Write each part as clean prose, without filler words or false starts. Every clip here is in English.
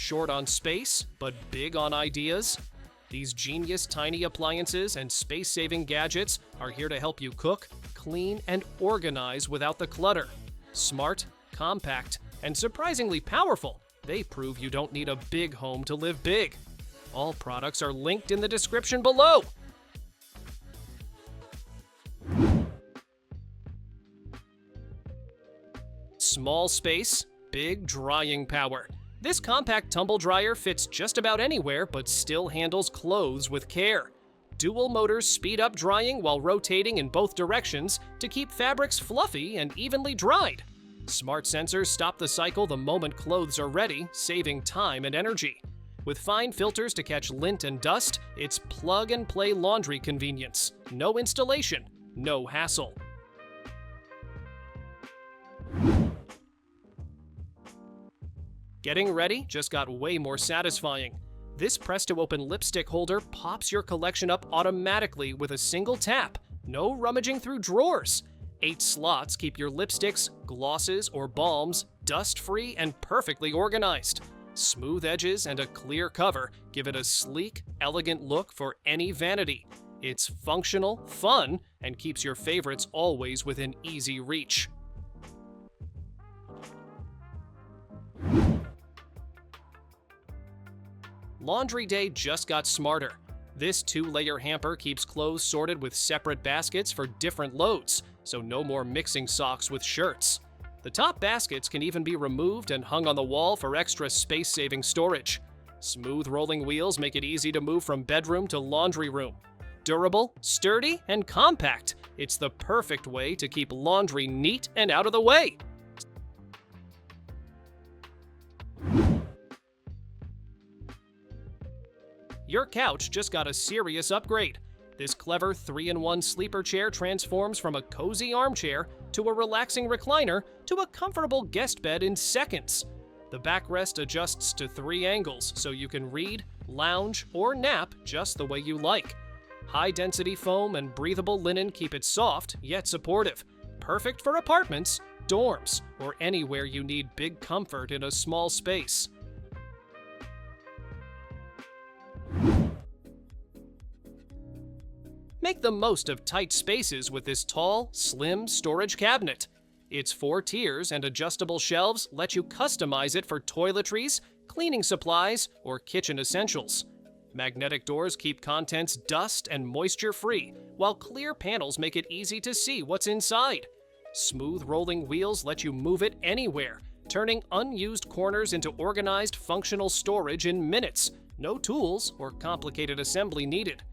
Short on space, but big on ideas? These genius tiny appliances and space-saving gadgets are here to help you cook, clean, and organize without the clutter. Smart, compact, and surprisingly powerful, they prove you don't need a big home to live big. All products are linked in the description below. Small space, big drying power. This compact tumble dryer fits just about anywhere but still handles clothes with care. Dual motors speed up drying while rotating in both directions to keep fabrics fluffy and evenly dried. Smart sensors stop the cycle the moment clothes are ready, saving time and energy. With fine filters to catch lint and dust, it's plug-and-play laundry convenience. No installation, no hassle. Getting ready just got way more satisfying. This press-to-open lipstick holder pops your collection up automatically with a single tap. No rummaging through drawers. 8 slots keep your lipsticks, glosses, or balms dust-free and perfectly organized. Smooth edges and a clear cover give it a sleek, elegant look for any vanity. It's functional, fun, and keeps your favorites always within easy reach. Laundry day just got smarter. This 2-layer hamper keeps clothes sorted with separate baskets for different loads, so no more mixing socks with shirts. The top baskets can even be removed and hung on the wall for extra space-saving storage. Smooth rolling wheels make it easy to move from bedroom to laundry room. Durable, sturdy, and compact, it's the perfect way to keep laundry neat and out of the way. Your couch just got a serious upgrade. This clever 3-in-1 sleeper chair transforms from a cozy armchair to a relaxing recliner to a comfortable guest bed in seconds. The backrest adjusts to 3 angles so you can read, lounge, or nap just the way you like. High-density foam and breathable linen keep it soft yet supportive. Perfect for apartments, dorms, or anywhere you need big comfort in a small space. Make the most of tight spaces with this tall, slim storage cabinet. Its 4 tiers and adjustable shelves let you customize it for toiletries, cleaning supplies, or kitchen essentials. Magnetic doors keep contents dust and moisture-free, while clear panels make it easy to see what's inside. Smooth rolling wheels let you move it anywhere, turning unused corners into organized, functional storage in minutes. No tools or complicated assembly needed.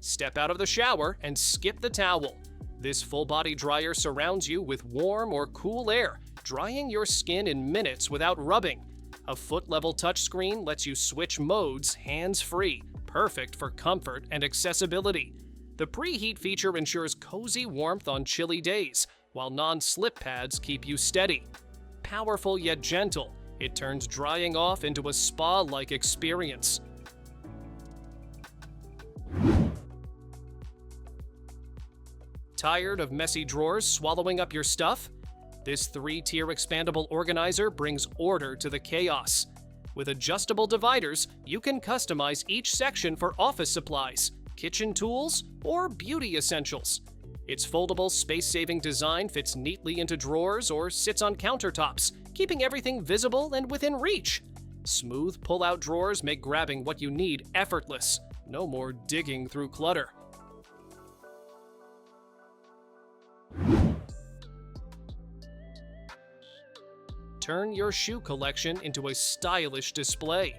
Step out of the shower and skip the towel. This full-body dryer surrounds you with warm or cool air, drying your skin in minutes without rubbing. A foot-level touchscreen lets you switch modes hands-free, perfect for comfort and accessibility. The preheat feature ensures cozy warmth on chilly days, while non-slip pads keep you steady. Powerful yet gentle, it turns drying off into a spa-like experience. Tired of messy drawers swallowing up your stuff? This 3-tier expandable organizer brings order to the chaos. With adjustable dividers, you can customize each section for office supplies, kitchen tools, or beauty essentials. Its foldable, space-saving design fits neatly into drawers or sits on countertops, keeping everything visible and within reach. Smooth pull-out drawers make grabbing what you need effortless. No more digging through clutter. Turn your shoe collection into a stylish display.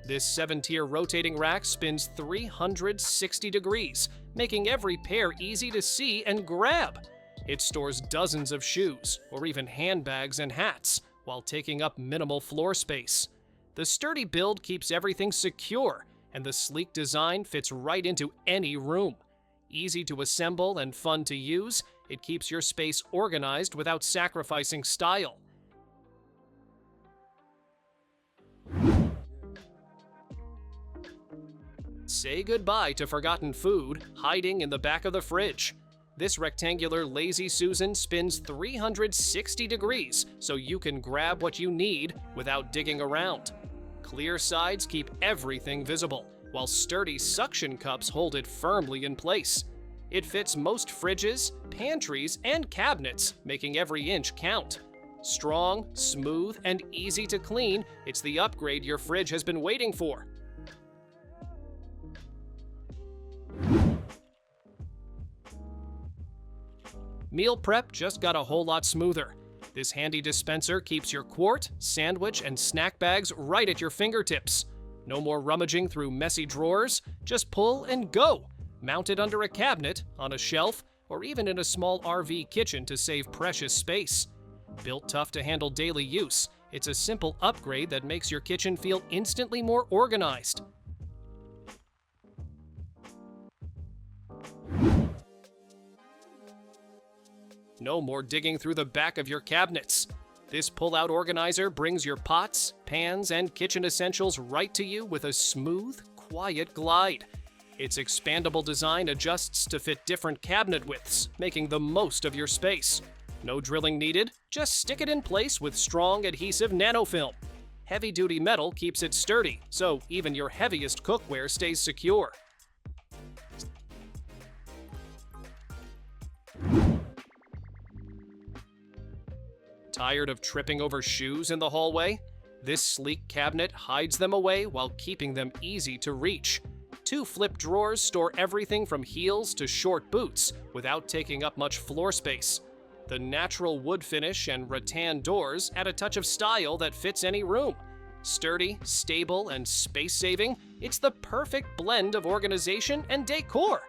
This 7-tier rotating rack spins 360 degrees, making every pair easy to see and grab. It stores dozens of shoes, or even handbags and hats, while taking up minimal floor space. The sturdy build keeps everything secure, and the sleek design fits right into any room. Easy to assemble and fun to use, it keeps your space organized without sacrificing style. Say goodbye to forgotten food hiding in the back of the fridge. This rectangular Lazy Susan spins 360 degrees so you can grab what you need without digging around. Clear sides keep everything visible, while sturdy suction cups hold it firmly in place. It fits most fridges, pantries, and cabinets, making every inch count. Strong, smooth, and easy to clean, it's the upgrade your fridge has been waiting for. Meal prep just got a whole lot smoother. This handy dispenser keeps your quart, sandwich, and snack bags right at your fingertips. No more rummaging through messy drawers, just pull and go. Mount it under a cabinet, on a shelf, or even in a small RV kitchen to save precious space. Built tough to handle daily use, it's a simple upgrade that makes your kitchen feel instantly more organized. No more digging through the back of your cabinets. This pull-out organizer brings your pots, pans, and kitchen essentials right to you with a smooth, quiet glide. Its expandable design adjusts to fit different cabinet widths, making the most of your space. No drilling needed, just stick it in place with strong adhesive nanofilm. Heavy-duty metal keeps it sturdy, so even your heaviest cookware stays secure. Tired of tripping over shoes in the hallway? This sleek cabinet hides them away while keeping them easy to reach. 2 flip drawers store everything from heels to short boots without taking up much floor space. The natural wood finish and rattan doors add a touch of style that fits any room. Sturdy, stable, and space-saving, it's the perfect blend of organization and decor.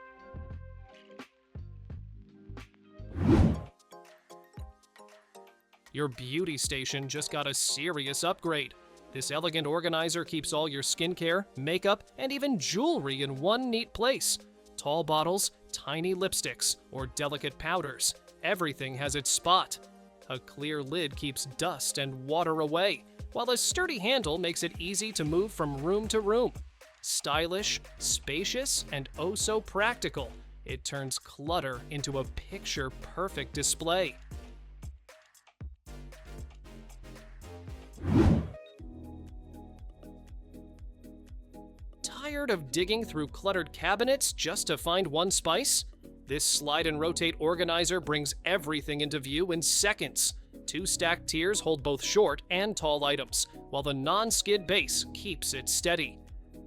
Your beauty station just got a serious upgrade. This elegant organizer keeps all your skincare, makeup, and even jewelry in one neat place. Tall bottles, tiny lipsticks, or delicate powders. Everything has its spot. A clear lid keeps dust and water away, while a sturdy handle makes it easy to move from room to room. Stylish, spacious, and oh so practical, it turns clutter into a picture-perfect display. Tired of digging through cluttered cabinets just to find one spice? This slide and rotate organizer brings everything into view in seconds. 2 stacked tiers hold both short and tall items, while the non-skid base keeps it steady.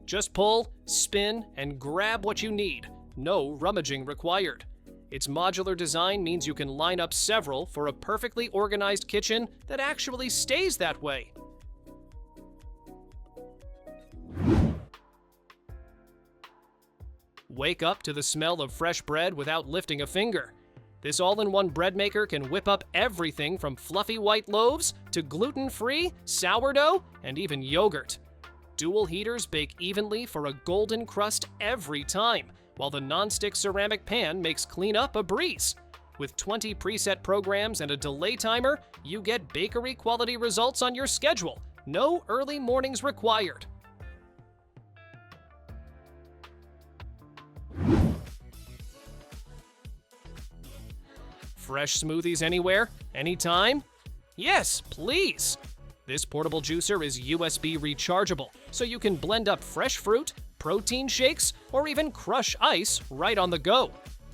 Just pull, spin, and grab what you need. No rummaging required. Its modular design means you can line up several for a perfectly organized kitchen that actually stays that way. Wake up to the smell of fresh bread without lifting a finger. This all-in-one bread maker can whip up everything from fluffy white loaves to gluten-free, sourdough, and even yogurt. Dual heaters bake evenly for a golden crust every time, while the non-stick ceramic pan makes cleanup a breeze. With 20 preset programs and a delay timer, you get bakery-quality results on your schedule. No early mornings required. Fresh smoothies anywhere, anytime? Yes, please! This portable juicer is USB rechargeable, so you can blend up fresh fruit, protein shakes, or even crush ice right on the go.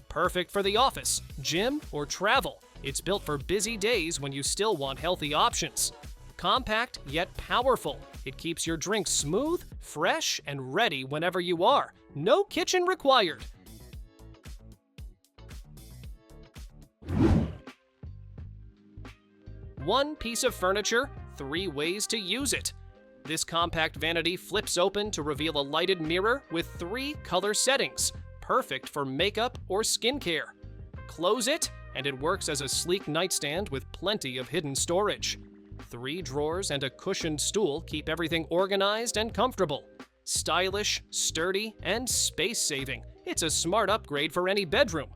Perfect for the office, gym, or travel. It's built for busy days when you still want healthy options. Compact yet powerful, it keeps your drinks smooth, fresh, and ready whenever you are. No kitchen required. One piece of furniture, 3 ways to use it. This compact vanity flips open to reveal a lighted mirror with 3 color settings, perfect for makeup or skincare. Close it, and it works as a sleek nightstand with plenty of hidden storage. 3 drawers and a cushioned stool keep everything organized and comfortable. Stylish, sturdy, and space-saving. It's a smart upgrade for any bedroom.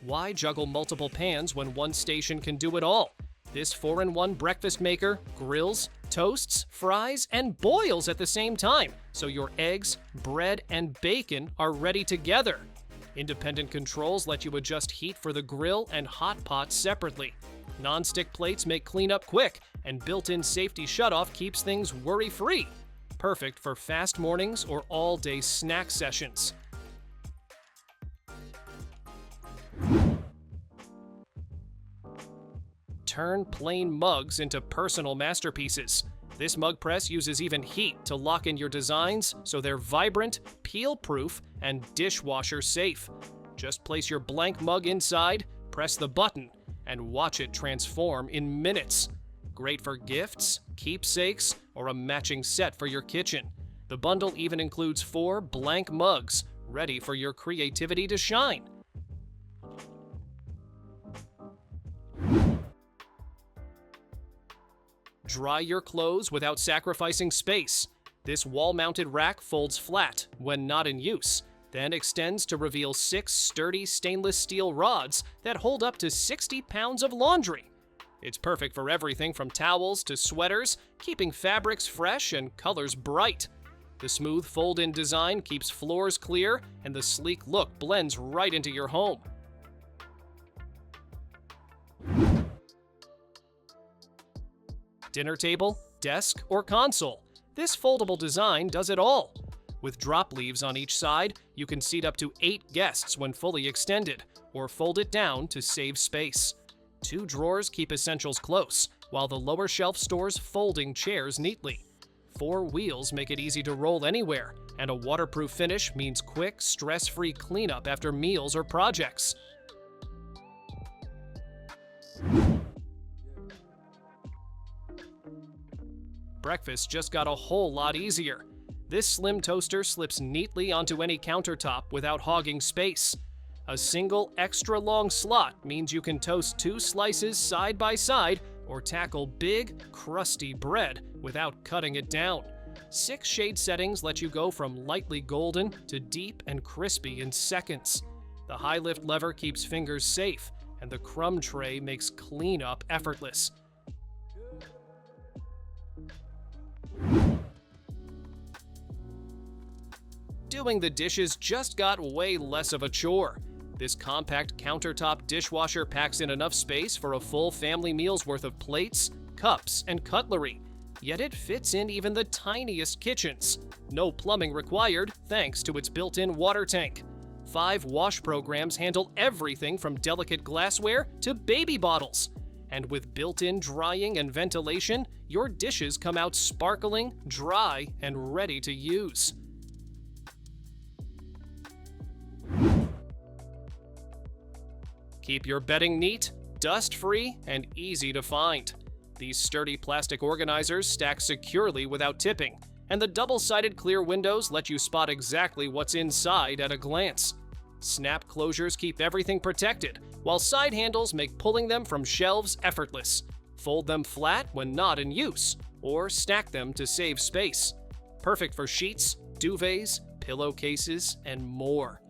Why juggle multiple pans when one station can do it all? This 4-in-1 breakfast maker, grills, toasts, fries, and boils at the same time, so your eggs, bread, and bacon are ready together. Independent controls let you adjust heat for the grill and hot pot separately. Non-stick plates make cleanup quick, and built-in safety shutoff keeps things worry-free. Perfect for fast mornings or all-day snack sessions. Turn plain mugs into personal masterpieces. This mug press uses even heat to lock in your designs so they're vibrant, peel-proof, and dishwasher safe. Just place your blank mug inside, press the button, and watch it transform in minutes. Great for gifts, keepsakes, or a matching set for your kitchen. The bundle even includes 4 blank mugs, ready for your creativity to shine. Dry your clothes without sacrificing space. This wall-mounted rack folds flat when not in use, then extends to reveal 6 sturdy stainless steel rods that hold up to 60 pounds of laundry. It's perfect for everything from towels to sweaters, keeping fabrics fresh and colors bright. The smooth fold-in design keeps floors clear, and the sleek look blends right into your home. Dinner table, desk, or console. This foldable design does it all. With drop leaves on each side, you can seat up to 8 guests when fully extended, or fold it down to save space. 2 drawers keep essentials close, while the lower shelf stores folding chairs neatly. 4 wheels make it easy to roll anywhere, and a waterproof finish means quick, stress-free cleanup after meals or projects. Breakfast just got a whole lot easier. This slim toaster slips neatly onto any countertop without hogging space. A single extra long slot means you can toast 2 slices side by side or tackle big, crusty bread without cutting it down. 6 shade settings let you go from lightly golden to deep and crispy in seconds. The high lift lever keeps fingers safe, and the crumb tray makes cleanup effortless. Doing the dishes just got way less of a chore. This compact countertop dishwasher packs in enough space for a full family meal's worth of plates, cups, and cutlery. Yet it fits in even the tiniest kitchens. No plumbing required thanks to its built-in water tank. 5 wash programs handle everything from delicate glassware to baby bottles. And with built-in drying and ventilation, your dishes come out sparkling, dry, and ready to use. Keep your bedding neat, dust-free, and easy to find. These sturdy plastic organizers stack securely without tipping, and the double-sided clear windows let you spot exactly what's inside at a glance. Snap closures keep everything protected, while side handles make pulling them from shelves effortless. Fold them flat when not in use, or stack them to save space. Perfect for sheets, duvets, pillowcases, and more.